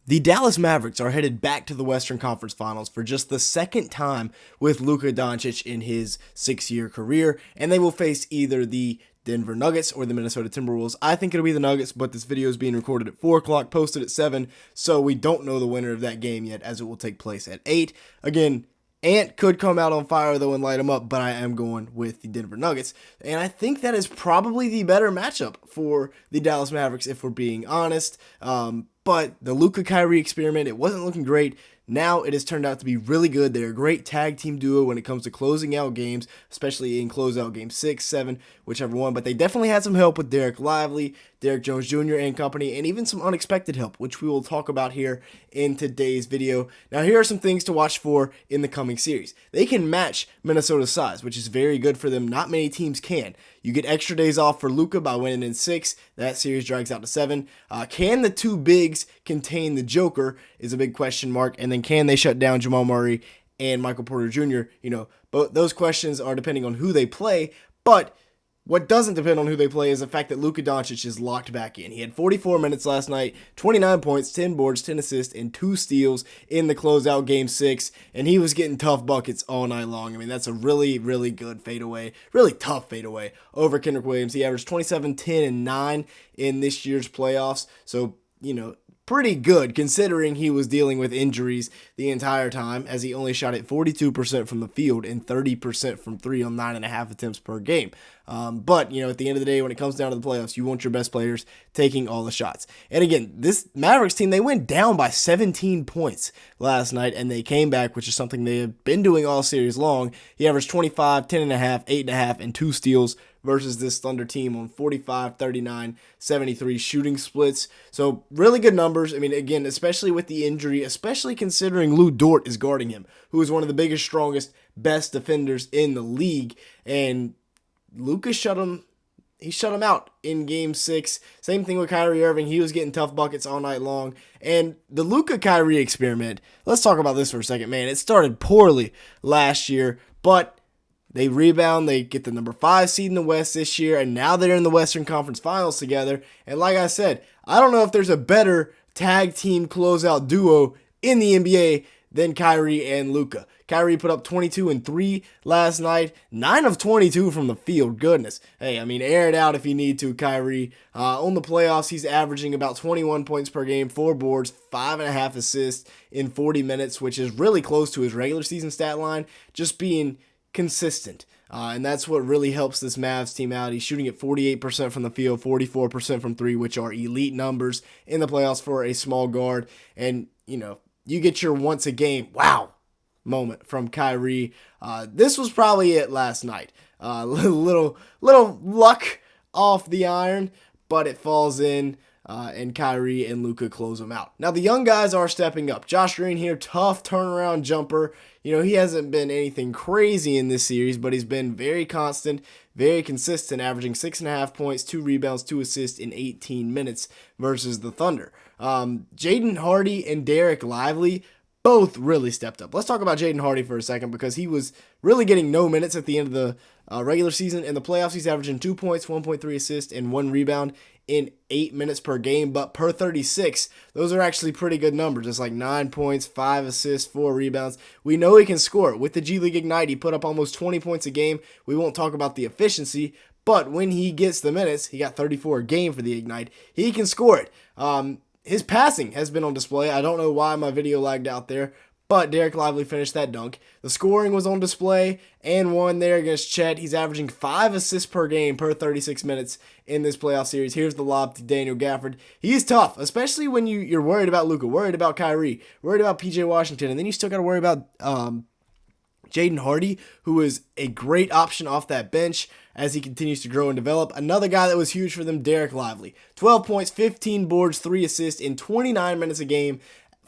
The Dallas Mavericks are headed back to the Western Conference Finals for just the second time with Luka Doncic in his 6-year career, and they will face either the Denver Nuggets or the Minnesota Timberwolves. I think it'll be the Nuggets, but this video is being recorded at 4 o'clock, posted at 7, so we don't know the winner of that game yet, as it will take place at 8. Again, Ant could come out on fire, though, and light him up, but I am going with the Denver Nuggets. And I think that is probably the better matchup for the Dallas Mavericks, if we're being honest. But the Luka Kyrie experiment, it wasn't looking great. Now it has turned out to be really good. They're a great tag team duo when it comes to closing out games, especially in closeout game 6, 7, whichever one. But they definitely had some help with Dereck Lively, Derrick Jones Jr. and company, and even some unexpected help, which we will talk about here in today's video. Now, here are some things to watch for in the coming series. They can match Minnesota's size, which is very good for them. Not many teams can. You get extra days off for Luka by winning in 6. That series drags out to 7. Can the two bigs contain the Joker is a big question mark. And then can they shut down Jamal Murray and Michael Porter Jr.? Both those questions are depending on who they play. But what doesn't depend on who they play is the fact that Luka Doncic is locked back in. He had 44 minutes last night, 29 points, 10 boards, 10 assists, and 2 steals in the closeout game 6, and he was getting tough buckets all night long. I mean, that's a really, really good fadeaway, really tough fadeaway over Kendrick Williams. He averaged 27, 10, and 9 in this year's playoffs, so, pretty good considering he was dealing with injuries the entire time, as he only shot at 42% from the field and 30% from 3 on 9.5 attempts per game. But at the end of the day, when it comes down to the playoffs, you want your best players taking all the shots. And again, this Mavericks team, they went down by 17 points last night, and they came back, which is something they have been doing all series long. He averaged 25, 10.5, 8.5, and 2 steals versus this Thunder team on 45, 39, 73 shooting splits. So really good numbers. I mean, again, especially with the injury, especially considering Lou Dort is guarding him, who is one of the biggest, strongest, best defenders in the league. And Luka shut him out in game 6. Same thing with Kyrie Irving. He was getting tough buckets all night long. And the Luka Kyrie experiment, let's talk about this for a second, man. It started poorly last year, but they rebound, they get the number 5 seed in the West this year, and now they're in the Western Conference Finals together. And like I said, I don't know if there's a better tag team closeout duo in the NBA than Kyrie and Luka. Kyrie put up 22 and 3 last night, 9 of 22 from the field. Goodness. Hey, air it out if you need to, Kyrie. On the playoffs, he's averaging about 21 points per game, 4 boards, 5.5 assists in 40 minutes, which is really close to his regular season stat line, just being consistent. And that's what really helps this Mavs team out. He's shooting at 48% from the field, 44% from 3, which are elite numbers in the playoffs for a small guard. And, you get your once a game, wow, moment from Kyrie. This was probably it last night. Little luck off the iron, but it falls in. And Kyrie and Luka close them out. Now, the young guys are stepping up. Josh Green here, tough turnaround jumper. He hasn't been anything crazy in this series, but he's been very constant, very consistent, averaging 6.5 points, 2 rebounds, 2 assists in 18 minutes versus the Thunder. Jaden Hardy and Dereck Lively both really stepped up. Let's talk about Jaden Hardy for a second, because he was really getting no minutes at the end of the regular season. In the playoffs, he's averaging 2 points, 1.3 assists, and 1 rebound in 8 minutes per game. But per 36, those are actually pretty good numbers. It's like 9 points, 5 assists, 4 rebounds. We know he can score. With the G League Ignite, he put up almost 20 points a game. We won't talk about the efficiency, but when he gets the minutes, he got 34 a game for the Ignite. He can score it. His passing has been on display. I don't know why my video lagged out there, but Dereck Lively finished that dunk. The scoring was on display and one there against Chet. He's averaging 5 assists per game per 36 minutes in this playoff series. Here's the lob to Daniel Gafford. He's tough, especially when you're worried about Luka, worried about Kyrie, worried about PJ Washington, and then you still got to worry about Jaden Hardy, who is a great option off that bench as he continues to grow and develop. Another guy that was huge for them, Dereck Lively. 12 points, 15 boards, 3 assists in 29 minutes a game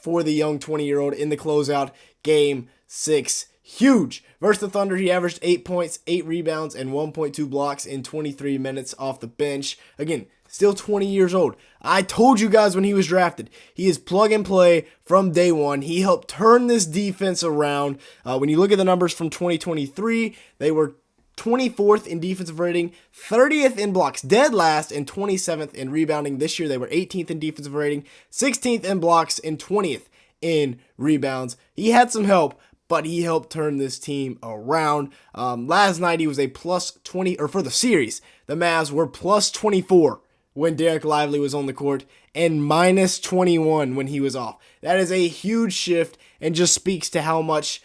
for the young 20-year-old in the closeout game 6. Huge. Versus the Thunder, he averaged 8 points, 8 rebounds, and 1.2 blocks in 23 minutes off the bench. Again, still 20 years old. I told you guys when he was drafted, he is plug and play from day one. He helped turn this defense around. When you look at the numbers from 2023, they were 24th in defensive rating, 30th in blocks, dead last, and 27th in rebounding. This year they were 18th in defensive rating, 16th in blocks, and 20th in rebounds. He had some help, but he helped turn this team around. Last night he was a plus 20, or for the series, the Mavs were plus 24 when Dereck Lively was on the court and minus 21 when he was off. That is a huge shift and just speaks to how much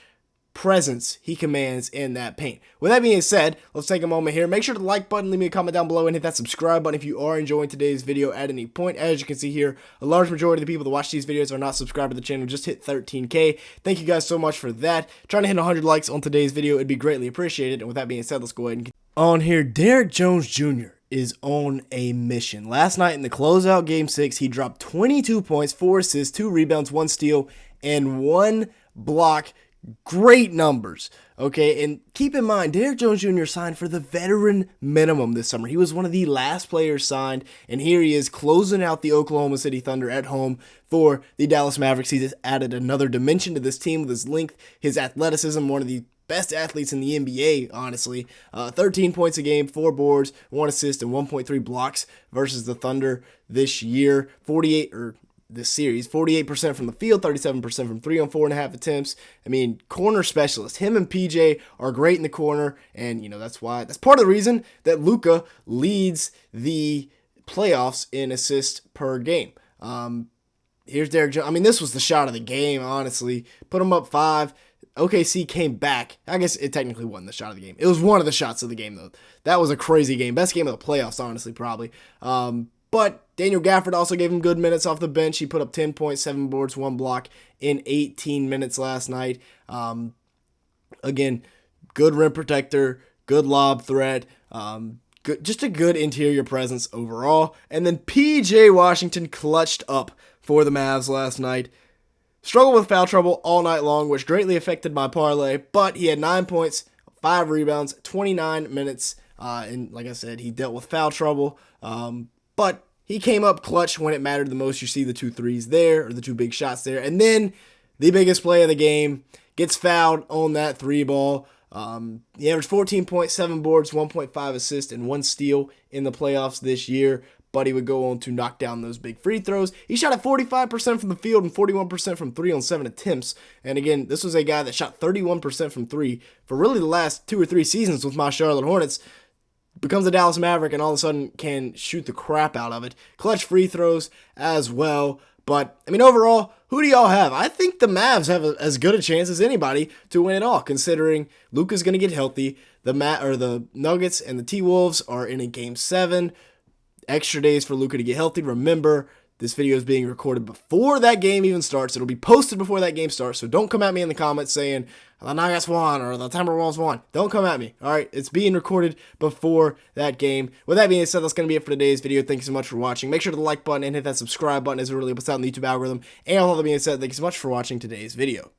presence he commands in that paint. With that being said, let's take a moment here. Make sure to like button, leave me a comment down below, and hit that subscribe button if you are enjoying today's video at any point. As you can see here, a large majority of the people that watch these videos are not subscribed to the channel. Just hit 13K. Thank you guys so much for that. Trying to hit 100 likes on today's video. It'd be greatly appreciated. And with that being said, let's go ahead and get on here. Derrick Jones Jr. is on a mission. Last night in the closeout game 6, he dropped 22 points, 4 assists, 2 rebounds, 1 steal, and 1 block. Great numbers, okay? And keep in mind, Derrick Jones Jr. signed for the veteran minimum this summer. He was one of the last players signed, and here he is closing out the Oklahoma City Thunder at home for the Dallas Mavericks. He just added another dimension to this team with his length, his athleticism, one of the best athletes in the NBA, honestly. 13 points a game, 4 boards, 1 assist, and 1.3 blocks versus the Thunder this year. This series, 48% from the field, 37% from 3 on 4.5 attempts. I mean, corner specialist. Him and PJ are great in the corner, and that's part of the reason that Luka leads the playoffs in assists per game. Here's Derrick Jones. I mean, this was the shot of the game, honestly. Put him up 5. OKC came back. I guess it technically wasn't the shot of the game. It was one of the shots of the game, though. That was a crazy game. Best game of the playoffs, honestly, probably. But Daniel Gafford also gave him good minutes off the bench. He put up 10 points, 7 boards, 1 block in 18 minutes last night. Again, good rim protector, good lob threat, just a good interior presence overall. And then PJ Washington clutched up for the Mavs last night. Struggled with foul trouble all night long, which greatly affected my parlay, but he had 9 points, 5 rebounds, 29 minutes, and like I said, he dealt with foul trouble, but he came up clutch when it mattered the most. You see the 2 threes there, or the 2 big shots there, and then the biggest play of the game, gets fouled on that 3 ball. He averaged 14 points, 7 boards, 1.5 assists, and 1 steal in the playoffs this year. But he would go on to knock down those big free throws. He shot at 45% from the field and 41% from 3 on 7 attempts. And again, this was a guy that shot 31% from 3 for really the last 2 or 3 seasons with my Charlotte Hornets. Becomes a Dallas Maverick and all of a sudden can shoot the crap out of it. Clutch free throws as well. But, I mean, overall, who do y'all have? I think the Mavs have as good a chance as anybody to win it all, considering Luka's going to get healthy. The Nuggets and the T-Wolves are in a Game 7. Extra days for Luka to get healthy. Remember, this video is being recorded before that game even starts. It'll be posted before that game starts, so don't come at me in the comments saying the Nuggets won or the Timberwolves won. Don't come at me, all right? It's being recorded before that game. With that being said, that's going to be it for today's video. Thank you so much for watching. Make sure to like button and hit that subscribe button as it really puts out in the YouTube algorithm. And all that being said, thank you so much for watching today's video.